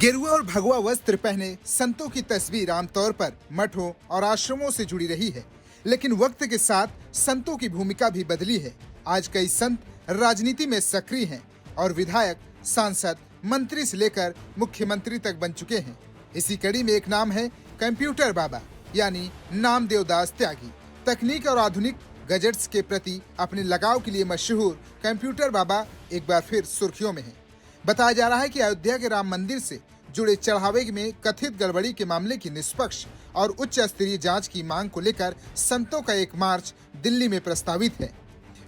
गेरुआ और भगवा वस्त्र पहने संतों की तस्वीर आमतौर पर मठों और आश्रमों से जुड़ी रही है, लेकिन वक्त के साथ संतों की भूमिका भी बदली है। आज कई संत राजनीति में सक्रिय हैं और विधायक, सांसद, मंत्री से लेकर मुख्यमंत्री तक बन चुके हैं। इसी कड़ी में एक नाम है कंप्यूटर बाबा, यानी नामदेव दास त्यागी। तकनीक और आधुनिक गैजेट्स के प्रति अपने लगाव के लिए मशहूर कंप्यूटर बाबा एक बार फिर सुर्खियों में हैं। बताया जा रहा है कि अयोध्या के राम मंदिर से जुड़े चढ़ावे में कथित गड़बड़ी के मामले की निष्पक्ष और उच्च स्तरीय जांच की मांग को लेकर संतों का एक मार्च दिल्ली में प्रस्तावित है।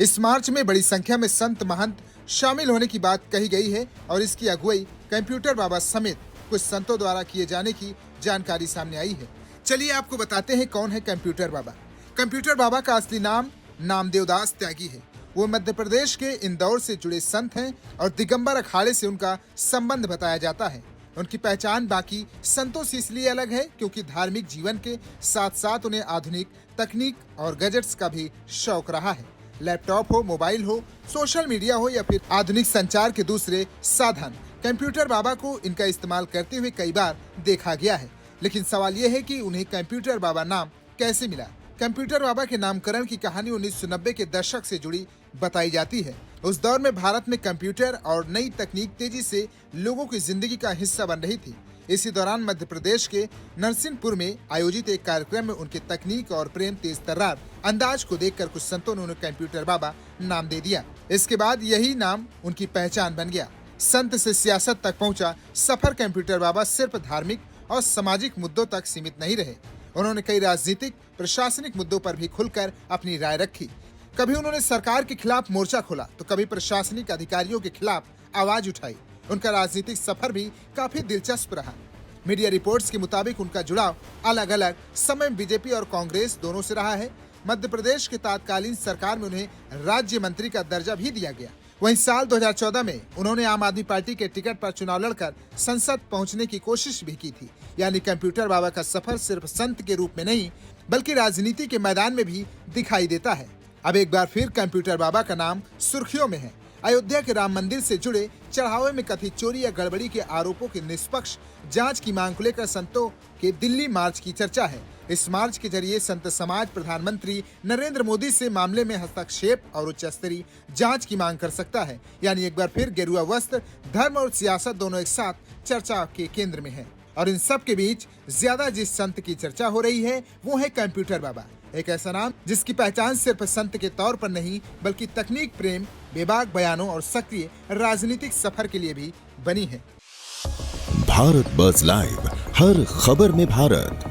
इस मार्च में बड़ी संख्या में संत महंत शामिल होने की बात कही गई है और इसकी अगुवाई कंप्यूटर बाबा समेत कुछ संतों द्वारा किए जाने की जानकारी सामने आई है। चलिए आपको बताते हैं कौन है कंप्यूटर बाबा। कंप्यूटर बाबा का असली नाम नामदेव दास त्यागी है। वो मध्य प्रदेश के इंदौर से जुड़े संत हैं और दिगंबर अखाड़े से उनका संबंध बताया जाता है। उनकी पहचान बाकी संतों से इसलिए अलग है क्योंकि धार्मिक जीवन के साथ साथ उन्हें आधुनिक तकनीक और गैजेट्स का भी शौक रहा है। लैपटॉप हो, मोबाइल हो, सोशल मीडिया हो या फिर आधुनिक संचार के दूसरे साधन, कंप्यूटर बाबा को इनका इस्तेमाल करते हुए कई बार देखा गया है। लेकिन सवाल यह है कि उन्हें कंप्यूटर बाबा नाम कैसे मिला। कंप्यूटर बाबा के नामकरण की कहानी 1990 के दशक से जुड़ी बताई जाती है। उस दौर में भारत में कंप्यूटर और नई तकनीक तेजी से लोगों की जिंदगी का हिस्सा बन रही थी। इसी दौरान मध्य प्रदेश के नरसिंहपुर में आयोजित एक कार्यक्रम में उनके तकनीक और प्रेम तेज तर्रार अंदाज को देखकर कुछ संतों ने उन्हें कंप्यूटर बाबा नाम दे दिया। इसके बाद यही नाम उनकी पहचान बन गया। संत से सियासत तक पहुंचा सफर कंप्यूटर बाबा सिर्फ धार्मिक और सामाजिक मुद्दों तक सीमित नहीं रहे। उन्होंने कई राजनीतिक, प्रशासनिक मुद्दों पर भी खुलकर अपनी राय रखी। कभी उन्होंने सरकार के खिलाफ मोर्चा खोला तो कभी प्रशासनिक अधिकारियों के खिलाफ आवाज उठाई। उनका राजनीतिक सफर भी काफी दिलचस्प रहा। मीडिया रिपोर्ट्स के मुताबिक उनका जुड़ाव अलग अलग समय में बीजेपी और कांग्रेस दोनों से रहा है। मध्य प्रदेश के तत्कालीन सरकार में उन्हें राज्य मंत्री का दर्जा भी दिया गया। वहीं साल 2014 में उन्होंने आम आदमी पार्टी के टिकट पर चुनाव लड़कर संसद पहुंचने की कोशिश भी की थी। यानी कंप्यूटर बाबा का सफर सिर्फ संत के रूप में नहीं बल्कि राजनीति के मैदान में भी दिखाई देता है। अब एक बार फिर कंप्यूटर बाबा का नाम सुर्खियों में है। अयोध्या के राम मंदिर से जुड़े चढ़ावे में कथित चोरी या गड़बड़ी के आरोपों की निष्पक्ष जांच की मांग को लेकर संतों के दिल्ली मार्च की चर्चा है। इस मार्च के जरिए संत समाज प्रधानमंत्री नरेंद्र मोदी से मामले में हस्तक्षेप और उच्च स्तरीय जांच की मांग कर सकता है। यानी एक बार फिर गेरुआ वस्त्र, धर्म और सियासत दोनों एक साथ चर्चा के केंद्र में है। और इन सब के बीच ज्यादा जिस संत की चर्चा हो रही है वो है कंप्यूटर बाबा, एक ऐसा नाम जिसकी पहचान सिर्फ संत के तौर पर नहीं बल्कि तकनीक प्रेम, बेबाक बयानों और सक्रिय राजनीतिक सफर के लिए भी बनी है। भारत बज़ लाइव, हर खबर में भारत।